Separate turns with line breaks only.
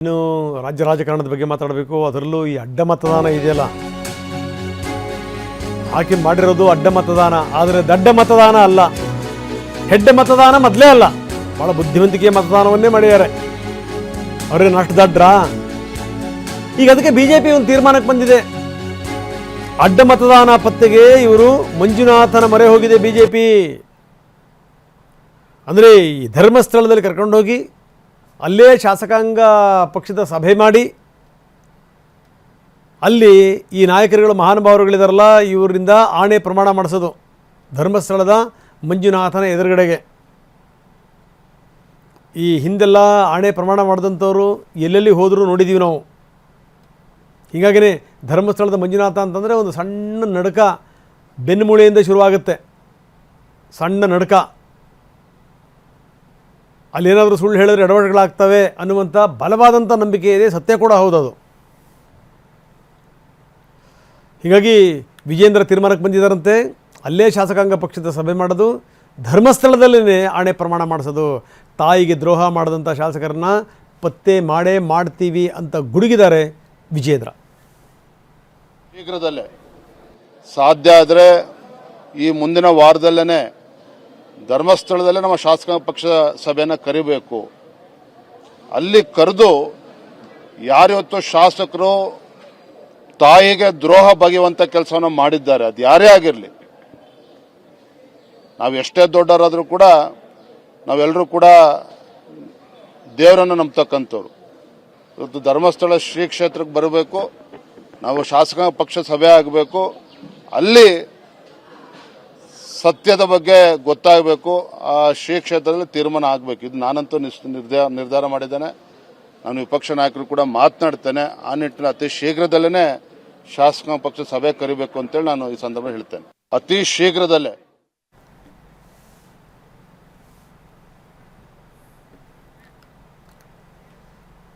ಇನ್ನು ರಾಜ್ಯ ರಾಜಕಾರಣದ ಬಗ್ಗೆ ಮಾತಾಡಬೇಕು. ಅದರಲ್ಲೂ ಈ ಅಡ್ಡ ಮತದಾನ ಇದೆಯಲ್ಲ, ಆಕೆ ಮಾಡಿರೋದು ಅಡ್ಡ ಮತದಾನ, ಆದರೆ ದಡ್ಡ ಮತದಾನ ಅಲ್ಲ, ಹೆಡ್ಡ ಮತದಾನ ಮೊದಲೇ ಅಲ್ಲ, ಭಾಳ ಬುದ್ಧಿವಂತಿಕೆ ಮತದಾನವನ್ನೇ ಮಾಡಿದ್ದಾರೆ. ಅವ್ರೇನು ಅಷ್ಟು ದಡ್ರ? ಈಗ ಅದಕ್ಕೆ ಬಿಜೆಪಿ ಒಂದು ತೀರ್ಮಾನಕ್ಕೆ ಬಂದಿದೆ. ಅಡ್ಡ ಮತದಾನ ಪತ್ತೆಗೆ ಇವರು ಮಂಜುನಾಥನ ಮೊರೆ ಹೋಗಿದೆ ಬಿಜೆಪಿ. ಅಂದರೆ ಈ ಧರ್ಮಸ್ಥಳದಲ್ಲಿ ಕರ್ಕೊಂಡೋಗಿ ಅಲ್ಲೇ ಶಾಸಕಾಂಗ ಪಕ್ಷದ ಸಭೆ ಮಾಡಿ ಅಲ್ಲಿ ಈ ನಾಯಕರುಗಳು ಮಹಾನುಭಾವರುಗಳಿದಾರಲ್ಲ ಇವರಿಂದ ಆಣೆ ಪ್ರಮಾಣ ಮಾಡಿಸೋದು ಧರ್ಮಸ್ಥಳದ ಮಂಜುನಾಥನ ಎದುರುಗಡೆಗೆ. ಈ ಹಿಂದೆಲ್ಲ ಆಣೆ ಪ್ರಮಾಣ ಮಾಡಿದಂಥವ್ರು ಎಲ್ಲೆಲ್ಲಿ ಹೋದರೂ ನೋಡಿದ್ದೀವಿ ನಾವು. ಹೀಗಾಗಿಯೇ ಧರ್ಮಸ್ಥಳದ ಮಂಜುನಾಥ ಅಂತಂದರೆ ಒಂದು ಸಣ್ಣ ನಡುಕ, ಬೆನ್ನುಮೂಳೆಯಿಂದ ಶುರುವಾಗುತ್ತೆ, ಸಣ್ಣ ನಡುಕ. ಅಲ್ಲೇನಾದರೂ ಸುಳ್ಳು ಹೇಳಿದ್ರೆ ಎಡವಟ್ಟುಗಳಾಗ್ತವೆ ಅನ್ನುವಂಥ ಬಲವಾದಂಥ ನಂಬಿಕೆ ಇದೆ, ಸತ್ಯ ಕೂಡ ಹೌದದು. ಹೀಗಾಗಿ ವಿಜೇಂದ್ರ ತೀರ್ಮಾನಕ್ಕೆ ಬಂದಿದ್ದಾರಂತೆ, ಅಲ್ಲೇ ಶಾಸಕಾಂಗ ಪಕ್ಷದ ಸಭೆ ಮಾಡೋದು, ಧರ್ಮಸ್ಥಳದಲ್ಲೇ ಆಣೆ ಪ್ರಮಾಣ ಮಾಡಿಸೋದು. ತಾಯಿಗೆ ದ್ರೋಹ ಮಾಡಿದಂಥ ಶಾಸಕರನ್ನ ಪತ್ತೆ ಮಾಡೇ ಮಾಡ್ತೀವಿ ಅಂತ ಗುಡುಗಿದ್ದಾರೆ ವಿಜೇಂದ್ರ.
ಶೀಘ್ರದಲ್ಲೇ ಸಾಧ್ಯ ಆದರೆ ಈ ಮುಂದಿನ ವಾರದಲ್ಲೇ ಧರ್ಮಸ್ಥಳದಲ್ಲೇ ನಮ್ಮ ಶಾಸಕಾಂಗ ಪಕ್ಷದ ಸಭೆಯನ್ನು ಕರಿಬೇಕು. ಅಲ್ಲಿ ಕರೆದು ಯಾರಿವತ್ತು ಶಾಸಕರು ತಾಯಿಗೆ ದ್ರೋಹ ಬಗೆಯುವಂಥ ಕೆಲಸವನ್ನು ಮಾಡಿದ್ದಾರೆ, ಅದು ಯಾರೇ ಆಗಿರಲಿ, ನಾವು ಎಷ್ಟೇ ದೊಡ್ಡವರಾದರೂ ಕೂಡ ನಾವೆಲ್ಲರೂ ಕೂಡ ದೇವರನ್ನು ನಂಬತಕ್ಕಂಥವ್ರು. ಇವತ್ತು ಧರ್ಮಸ್ಥಳ ಶ್ರೀ ಕ್ಷೇತ್ರಕ್ಕೆ ಬರಬೇಕು, ನಾವು ಶಾಸಕಾಂಗ ಪಕ್ಷ ಸಭೆ ಆಗಬೇಕು, ಅಲ್ಲಿ ಸತ್ಯದ ಬಗ್ಗೆ ಗೊತ್ತಾಗಬೇಕು, ಆ ಶ್ರೀ ಕ್ಷೇತ್ರದಲ್ಲಿ ತೀರ್ಮಾನ ಆಗಬೇಕು. ಇದು ನಾನಂತೂ ನಿರ್ಧಾರ ಮಾಡಿದ್ದೇನೆ. ನಾನು ವಿಪಕ್ಷ ನಾಯಕರು ಕೂಡ ಮಾತನಾಡ್ತೇನೆ. ಆ ನಿಟ್ಟಿನಲ್ಲಿ ಅತಿ ಶೀಘ್ರದಲ್ಲೇ ಶಾಸಕಾಂಗ ಪಕ್ಷ ಸಭೆ ಕರಿಬೇಕು ಅಂತೇಳಿ ನಾನು ಈ ಸಂದರ್ಭ ಹೇಳ್ತೇನೆ. ಅತಿ ಶೀಘ್ರದಲ್ಲೇ